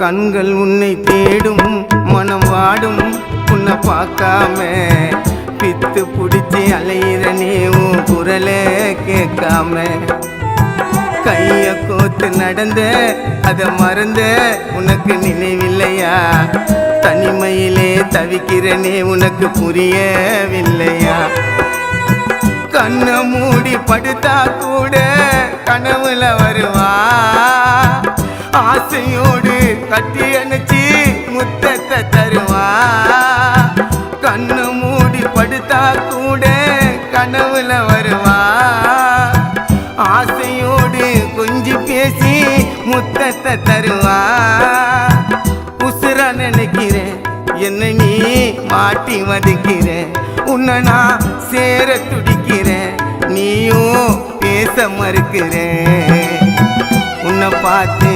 கண்கள் உன்னை தேடும் மனம் வாடும் உன்னை பார்க்காம பித்து பிடிச்சி அலையிறனே உன் குரலை கேட்காம கைய கோத்து நடந்த அதை மறந்த உனக்கு நினைவில்லையா தனிமையிலே தவிக்கிறனே உனக்கு புரியவில்லையா கண்ணை மூடி படுத்தா கூட கனவுல வருவா ஆசையோடு கட்டி அணைச்சி முத்தத்தை தருவா கண்ணை மூடி படுத்தா கூட கனவுல வருவா ஆசையோடு கொஞ்சி பேசி முத்தத்தை தருவா உசுரா நினைக்கிறேன் என்ன நீ மாட்டி மதிக்கிற உன்னை நான் சேர துடிக்கிறேன் நீயும் பேச மறுக்கிறேன் உன்னை பார்த்து